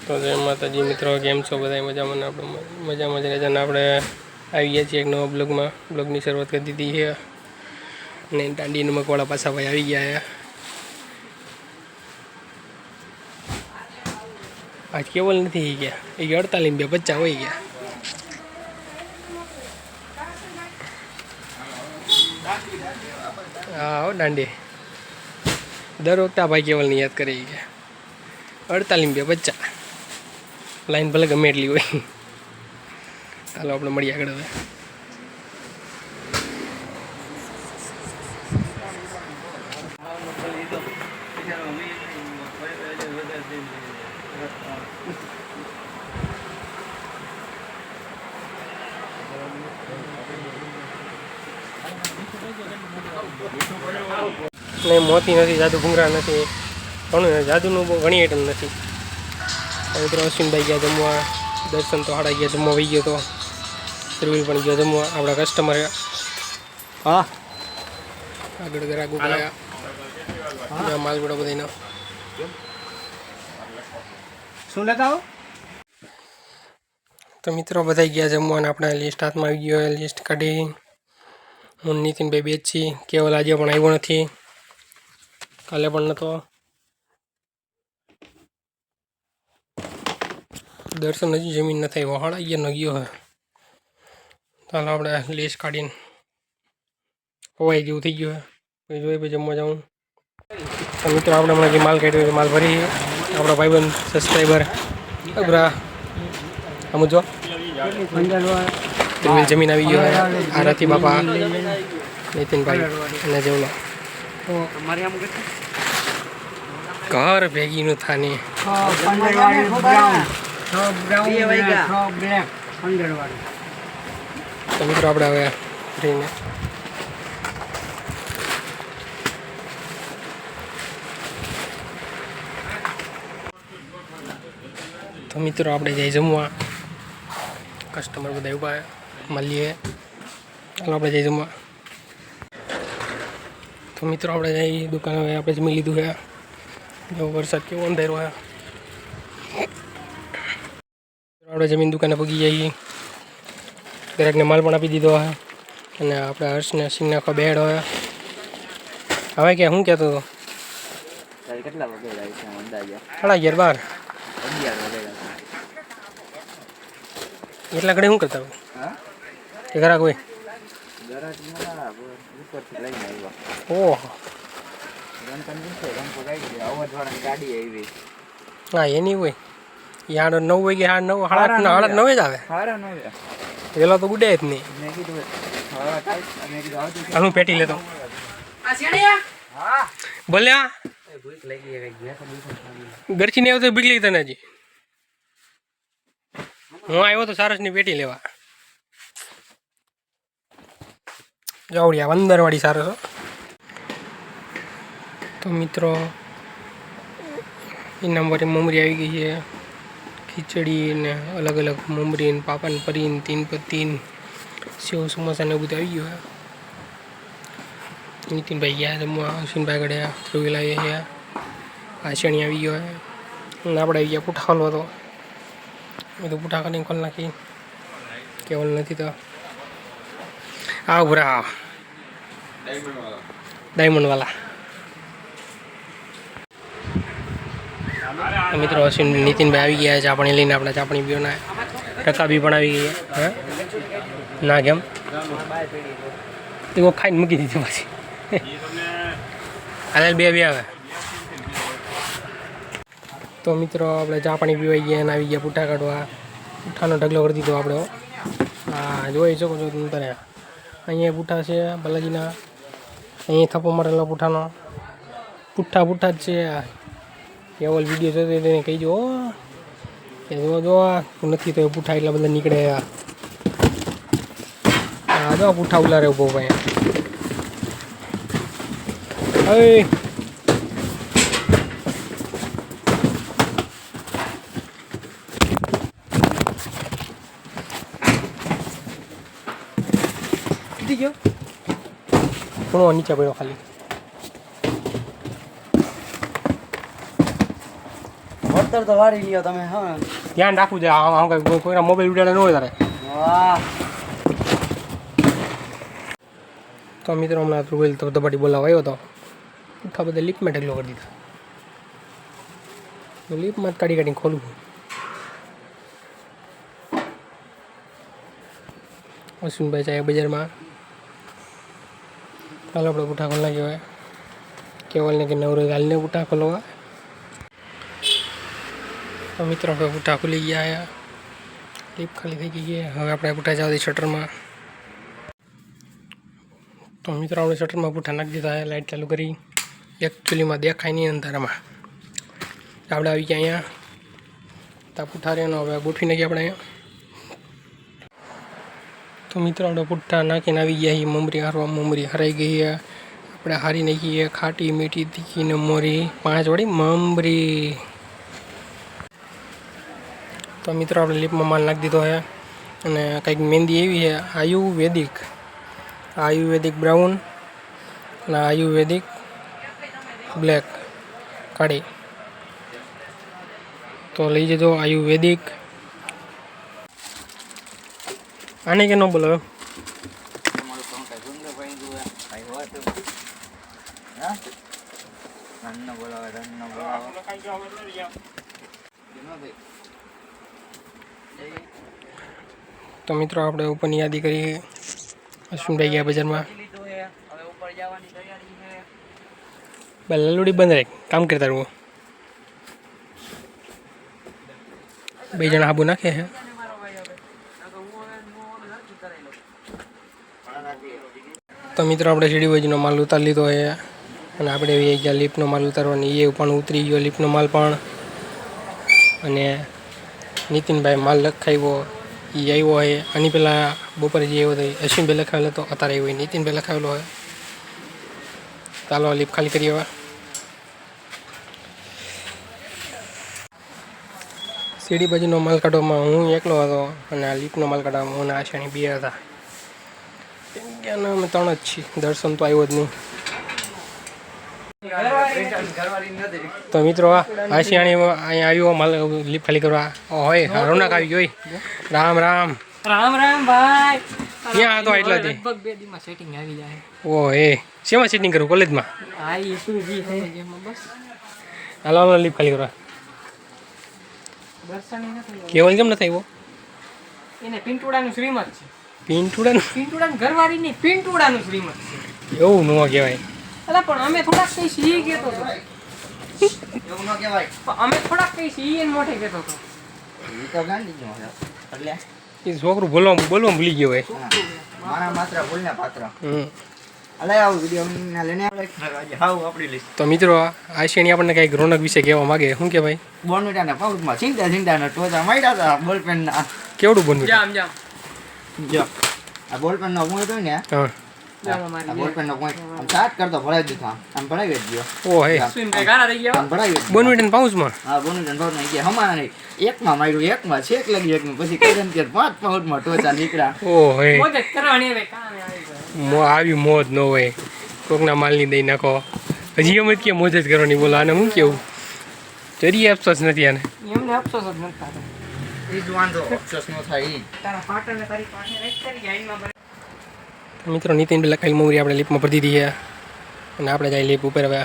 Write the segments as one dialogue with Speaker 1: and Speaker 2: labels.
Speaker 1: તો જય માતાજી મિત્રો, કેમ છો બધા? મજામાં ને? આપણે મજામાં જ રહેતા ને આપણે આવી ગયા છીએ એક નવા બ્લોગમાં. બ્લોગની શરૂઆત કરી દીધી છે અને દાંડીને મકવાળા પાછા ભાઈ આવી ગયા છે. આજ કેવલ નથી ગયા, એ 48 બે બચ્ચા હોય ગયા. હા હો દાંડી, દર વખતે આ ભાઈ કેવલને યાદ કરી ગયા. 48 બે બચ્ચા, લાઈન ભલે ગમે એટલી હોય. ચાલો આપણે મળીએ આગળ હવે. નહીં મોતી નથી, જાદુ ભૂંગરા નથી, ઘણું જાદુનું બહુ ઘણી આઈટમ નથી. મિત્રો અશ્વિનભાઈ ગયા જમવા, દર્શન તો હાડા ગયા જમવા વહી ગયો તો, ત્રિવેલ પણ ગયો જમવા. આપણા કસ્ટમર હા આગળ ગ્રાહકો ગયા માલગોડા બધાનો શું લેતા આવો. તો મિત્રો બધા ગયા જમવા અને આપણે લિસ્ટ હાથમાં આવી ગયો. લિસ્ટ કાઢી હું નીતિનભાઈ બે જ છીએ. કેવલ આજે પણ આવ્યો નથી, કાલે પણ નહોતો. દર્શન હજી જમીન નથી આવ્યો, 11:30 ગયો હે. ચાલો આપણે લિસ્ટ કાઢીને હોવાઈ જેવું થઈ ગયું હે, જોઈએ પછી જમવા જાઉં. તો મિત્રો આપણે હમણાં જે માલ કાઢ્યો માલ ભરી આપણા ભાઈબંધ સબસ્ક્રાઈબર અબરા આમ જો ત્રિવેલ જમીન આવી ગયો હે. આરતી બાપા, નીતિનભાઈ અને જેવલો ઘર ભેગીનું થાની. તો મિત્રો આપણે હવે રહીને તો મિત્રો આપણે જઈ જમવા. કસ્ટમર બધા ઉભા મળીએ, ચાલો આપણે જઈ જમવા. તો મિત્રો આપણે જઈ દુકાન હવે આપણે જમી લીધું છે. જો વરસાદ કેવો અંધારો છે. આપણે જમીન દુકાને પગી જઈએ. દરેકને માલ પણ આપી દીધો હોય અને આપણે હર્ષને સિંગ નાખવા બેડ હોય. હવે કે શું કહેતો હતો?
Speaker 2: કેટલા વાગે જાય છે અંદાજે?
Speaker 1: 11:30 12 એટલા ઘડી શું કરતા હોય? એ ઘરાક હોય ઓહો હા એની હોય. યાર 9 વાગે 9:30 જ આવે. પેલો તો ઉડે જ નહીં. હું પેટી લેતો બોલ્યા ઘરથી નહીં આવતો બીક લાગી તને હજી. હું આવ્યો તો સારસની પેટી લેવા. જાવડિયા 15 વાળી સારસ. તો મિત્રો એના માટે મમરી આવી ગઈ છે, ખીચડી ને અલગ અલગ મમરી ને પાપા ને પરી ને 3 પત્તી સેવ સમોસા ને બધું આવી ગયું. નીતિનભાઈ ગયા જમવા, અશ્વિનભાઈ ગળ્યા, ત્રિવેલ આવી ગયા, આશણી આવી ગયો અને આપણે આવી ગયા. પૂઠા ખોલવો હતો, બધું પૂઠા કરીને ખોલ નાખી. કેવલ નથી તો આ ઉભરા ડાયમંડવાલા. મિત્રો અશ્વિન નીતિનભાઈ આવી ગયા. ચાપણી લઈને આપણા ચાપણી બીઓના રકાબી પણ આવી ગઈ. હા ના કેમ એવો ખાઈને મૂકી દીધી પછી. હાલ બે આવે. તો મિત્રો આપણે ચા પાણી પીવાઈ ગયા અને આવી ગયા પૂઠા કાઢવા. પૂઠાનો ઢગલો કરી દીધો આપણે. હા જોઈ શકો છો તમે તારે. અહીંયા પૂઠા છે બાલાજીના, અહીંયા થપ્પો મારેલો પૂઠાનો. પૂઠા જ છે. કેવલ વિડીયો જોતો તેને કહીજો કે જો નથી તો પૂઠા એટલા બધા નીકળે. હા જો પૂઠા ઉલારે ઉભો ભાઈ. હવે ગયો થોડો નીચે પડ્યો ખાલી.
Speaker 2: અંતર તો વાળી લ્યો તમે. હા
Speaker 1: ધ્યાન રાખવું છે આમ કંઈ કોઈના મોબાઈલ ઉડાડે ન હોય તારે.
Speaker 2: વાહ.
Speaker 1: તો મિત્રો હમણાં ધ્રુવેલ તો ધબાટી બોલાવા આવ્યો હતો. ઉઠા બધા લીપમાં ઢગલો કરી દીધા. લીપમાં જ કાઢીને ખોલવું. અશ્વિનભાઈ જાય બજારમાં. ચાલો આપણે પુઠ્ઠા ખોલવા ગયો હોય. કેવલને કે નવરો ગાલને પુઠ્ઠા ખોલવા. તો મિત્રો આપણે પુઠ્ઠા ખુલી ગયા. લીપ ખાલી થઈ ગઈ છે. હવે આપણે પુઠ્ઠા જવા દઈએ શટરમાં. તો મિત્રો આપણે શટરમાં પુઠ્ઠા નાખી દીધા. લાઇટ ચાલુ કરી. એકચ્યુઅલીમાં દેખાય નહીં અંધારામાં. આપણે આવી ગયા અહીંયા. ત્યાં પુઠ્ઠા રહ્યાનો હવે ગોઠવી નાખીએ આપણે અહીંયા. તો મિત્રો આપણે પુઠ્ઠા નાખીને આવી ગયા છીએ. મમરી હારવા મમરી હરાઈ ગઈ છે. આપણે હારી નાખીએ ખાટી મીઠી તીખી ને મોરી 5 વળી મમરી. તો મિત્રો આપણે લીપમાં માલ નાખી દીધો છે. અને કંઈક મહેંદી એવી છે આયુર્વેદિક બ્રાઉન અને આયુર્વેદિક બ્લેક કાળી. તો લઈ જજો આયુર્વેદિક. આને કે ન બોલાવે. તો મિત્રો આપણે ઉપરની યાદી કરી. અશ્વિનભાઈ ગયા બજારમાં. લલુડી બંધ રાખ કામ કરતા રહું. 2 જણા હાબુ નાખે છે. તો મિત્રો આપણે સીડી બાજુનો માલ ઉતારી લીધો છે. અને આપણે એવી ગયા લીપનો માલ ઉતારવાની. એ પણ ઉતરી ગયો લીપનો માલ પણ. અને નીતિનભાઈ માલ લખાવ્યો એ આવ્યો હોય. આની પહેલાં બપોરે જે આવ્યો હતો અશ્વિનભાઈ લખાવેલો હતો. અત્યારે આવ્યો હોય નીતિનભાઈ લખાવેલો હોય. ચાલો લીપ ખાલી કરી હવે. સીડી બાજુનો માલ કાઢવામાં હું એકલો હતો. અને આ લીપનો માલ કાઢવામાં હું આશાણી 2 હતા. કેમ અમે 3 જ છીએ. દર્શન તો આવ્યો જ નહીં. તો મિત્રો આશિયાણી અહીંયા આવ્યો માલ લીપ ખાલી કરવા. હોય રોનક આવી ગઈ. રામ રામ
Speaker 3: રામ રામ ભાઈ.
Speaker 1: ક્યાં હતો એટલાથી?
Speaker 3: લગભગ 2 દિવસમાં સેટિંગ આવી જાય.
Speaker 1: ઓ એ શેમાં સેટિંગ કરું? કોલેજમાં?
Speaker 3: હા એ શું જી છે એમાં બસ
Speaker 1: હાલો હાલો લીપ ખાલી કરવા.
Speaker 3: દર્શન નથી.
Speaker 1: કેવલ કેમ નથી આવ્યો?
Speaker 3: એને પિંટુડાનું શ્રીમત છે.
Speaker 1: પિંટુડાનું
Speaker 3: ઘરવાળી નહીં, પિંટુડાનું શ્રીમત છે.
Speaker 1: એવું ન કહેવાય.
Speaker 3: અલા પણ અમે થોડાક કઈ સી કહેતો હતો.
Speaker 2: એવું ન કહેવાય.
Speaker 3: પણ અમે થોડાક કઈ સી એને મોઢે કહેતો હતો.
Speaker 2: ઈ તો ગાંડી ગયો છે. એટલે
Speaker 1: એ છોકરું બોલવા ભૂલી ગયો હોય.
Speaker 2: મારા માત્ર ભૂલને પાત્ર.
Speaker 1: હમ
Speaker 2: અલે આવું વિડીયો લઈને આપણે હાવ આપણી લિસ્ટ.
Speaker 1: તો મિત્રો આશિયાણી આપણને કંઈક રોનક વિશે કહેવા માગે. શું કહેવાય?
Speaker 2: બોર્નવિટાના પાઉચમાં ચિંતા ટોચા માર્યા હતા બોલપેનના.
Speaker 1: કેવડું બનવું?
Speaker 3: જામ
Speaker 2: જો આ બોલપેનનો પોઈન્ટ હોય ને,
Speaker 1: હા
Speaker 3: જામ
Speaker 2: આ
Speaker 3: અમારી
Speaker 2: બોલપેનનો પોઈન્ટ આમ સાત કરતો ભરાઈ દીધો. આમ ભરાઈ જ ગયો.
Speaker 1: ઓ હે
Speaker 3: સ્વિમ ભાઈ ગાના થઈ ગયા.
Speaker 2: આમ ભરાઈ ગયો.
Speaker 1: બોનવીટન પાઉચમાં.
Speaker 2: હા બોર્નવિટાના પાઉચમાં ગયા હમણાં નહીં. એકમાં માર્યું, એકમાં છેક લગી, એકમાં પછી કદમ કે 5 પાઉચમાં ટોચા નીકળ્યા.
Speaker 1: ઓ હે
Speaker 3: મોજ જ કરવાની હવે કામે આવી જાય.
Speaker 1: આવી મોજ ન હોય. કોકના માલની દઈ નાખો. હજી એમ જ કે મોજ જ કરવાની. બોલો આને શું કેવું? જરીએ અફસોસ નથી આને.
Speaker 3: એમને અફસોસ જ નથી થતો.
Speaker 2: ઈ જ વાંધો, અફસોસ ન થાય ઈ.
Speaker 3: તારા પાટણને તારી પાસે રાખ કરી આઈમાં ભરે.
Speaker 1: મિત્રો નીતિન પેલા ખાલી મોરી આપણે લીપમાં ભરી દીધી છે. અને આપણે જાય લીપ ઉપર હવે.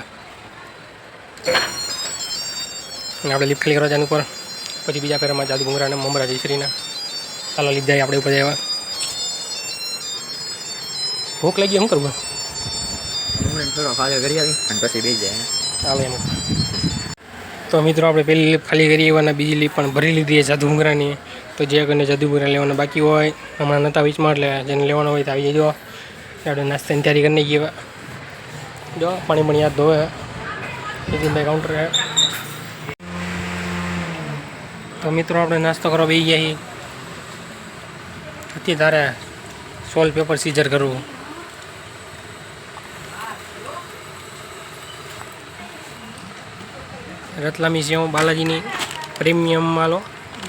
Speaker 1: અને આપણે લીપ ખાલી કરવા જવાનું ઉપર. પછી બીજા ફેરમાં જાદુ ભૂંગરા અને મમરા જયશ્રીના. ચાલો લીપ જાય આપણે ઉપર જવા. ભૂખ લાગી શું કરવું?
Speaker 2: થોડો ખાલી કરી આવી અને પછી બેસી જાય.
Speaker 1: ચાલો એમ. તો મિત્રો આપણે પહેલી લીપ ખાલી કરી એવાના બીજી લીપ પણ ભરી લીધી છે જાદુ ભૂંગરાની. તો જે કોઈને જાદુ ભૂંગરા લેવાના બાકી હોય હમણાં નતા વીચમાં, એટલે જેને લેવાનો હોય તો આવી જજો. આપણે નાસ્તાની તૈયારી કરી નાખીએ. જો પાણી પણ યાદ ધોવે. નીતિનભાઈ કાઉન્ટર હે. તો મિત્રો આપણે નાસ્તો કરવા બેસી ગયા છીએ. હતી તારે સોલ પેપર સીઝર કરવું. રતલામી સેવ બાલાજીની પ્રીમિયમ માલો.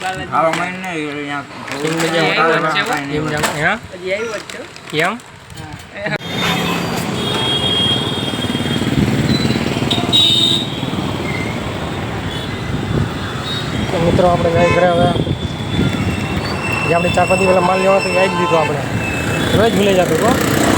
Speaker 2: આવા મહિને અહીંયા
Speaker 1: એમ જાણો હા
Speaker 3: હજી આવ્યો જ છે.
Speaker 1: એમ મિત્રો આપણે જાય ઘરે હવે જે આપણે 4-5 દી પહેલાં માલ લેવા તો એ આવી જ દીધો આપણે રોજ ભૂલી જતું તો